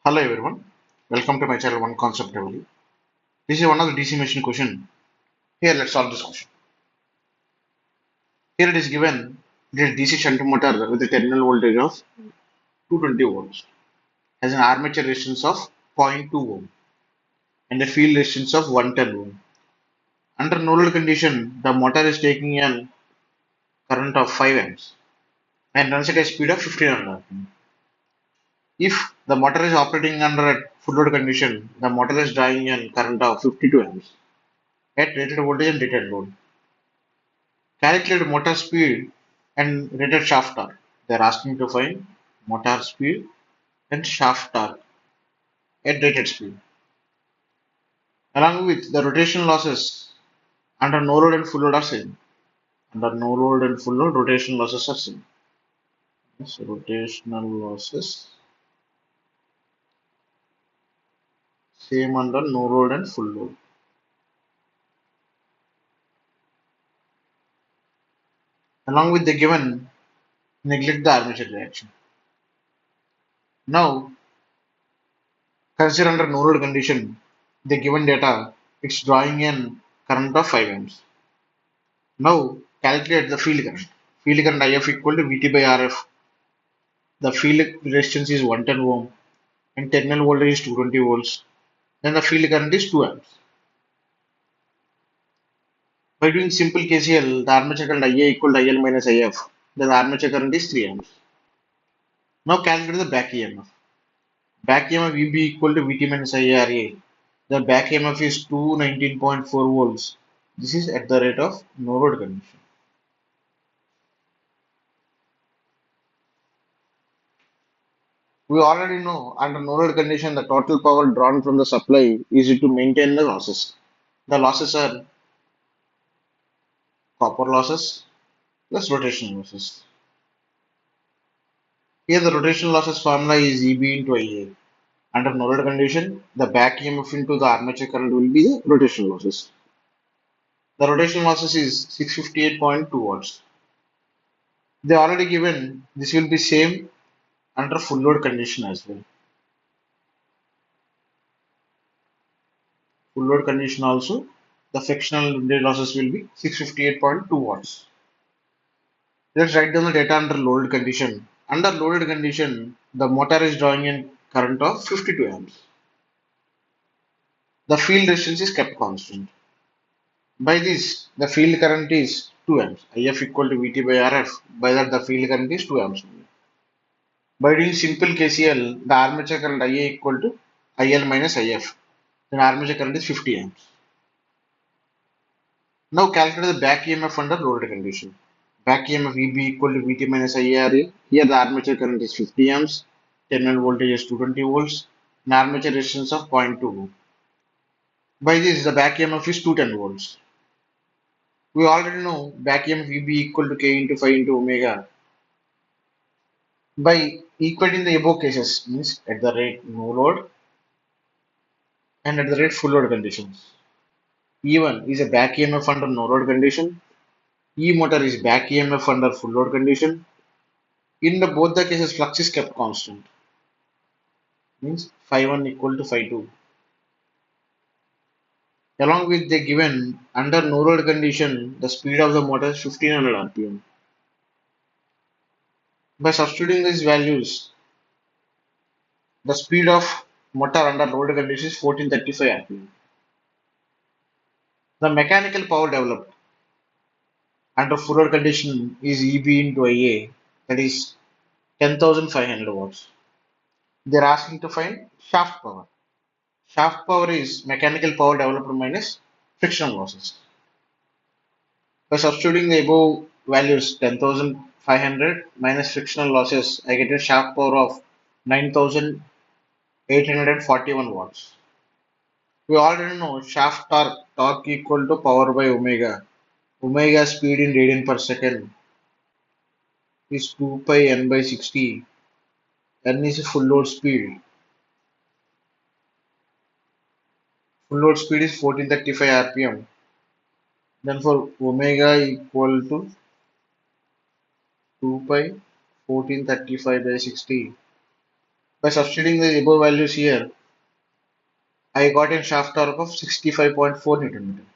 Hello everyone, welcome to my channel One Concept Level. This is one of the DC machine question. Here let's solve this question. Here it is given this DC shunt motor with a terminal voltage of 220 volts has an armature resistance of 0.2 ohm and a field resistance of 110 ohm. Under no load condition, the motor is taking a current of 5 amps and runs at a speed of 1500 rpm. If the motor is operating under a full load condition, the motor is drawing a current of 52 amps at rated voltage and rated load. Calculate motor speed and rated shaft torque. They are asking to find motor speed and shaft torque at rated speed. Along with the rotation losses under no load and full load are same. Under no load and full load, rotation losses are same. So rotational losses same under no load and full load. Along with the given, neglect the armature reaction. Now consider under no load condition, the given data, it's drawing a current of 5 amps. Now calculate the field current. Field current IF equal to Vt by Rf. The field resistance is 110 ohm and terminal voltage is 220 volts. Then the field current is 2 amps. By doing simple KCL, the armature current IA equal to IL minus IF. Then the armature current is 3 amps. Now calculate the back EMF. Back EMF VB equal to Vt minus IRA. The back EMF is 219.4 volts. This is at the rate of no load condition. We already know under no load condition the total power drawn from the supply is to maintain the losses. The losses are copper losses plus rotational losses. Here the rotational losses formula is EB into IA. Under no load condition, the back EMF into the armature current will be the rotational losses. The rotational losses is 658.2 watts. They already given this will be same under full load condition as well. Full load condition also the frictional losses will be 658.2 watts. Let's write down the data under loaded condition. Under loaded condition, the motor is drawing a current of 52 amps. The field resistance is kept constant. By this, the field current is 2 amps. IF equal to Vt by Rf. By that, the field current is 2 amps. By doing simple KCL, the armature current IA equal to IL minus IF. Then armature current is 50 amps. Now calculate the back EMF under loaded condition. Back EMF VB equal to Vt minus IRA. Here the armature current is 50 amps. Terminal voltage is 220 volts. And armature resistance of 0.2 ohm. By this, the back EMF is 210 volts. We already know back EMF VB equal to K into phi into omega. By equating the above cases, means at the rate no load and at the rate full load conditions. E1 is a back EMF under no load condition. E motor is back EMF under full load condition. In the both the cases, flux is kept constant. Means phi 1 equal to phi 2. Along with the given under no load condition, the speed of the motor is 1500 rpm. By substituting these values, the speed of motor under load condition is 1435 rpm. The mechanical power developed under full load condition is EB into IA, that is 10,500 watts. They are asking to find shaft power. Shaft power is mechanical power developed minus frictional losses. By substituting the above values 10,500 minus frictional losses, I get a shaft power of 9,841 watts. We already know shaft torque equal to power by omega. Omega speed in radian per second is 2 pi n by 60. N is full load speed. Full load speed is 1435 rpm. Then for omega equal to 2 pi 1435 by 60. By substituting the above values here, I got a shaft torque of 65.4 Newton meter.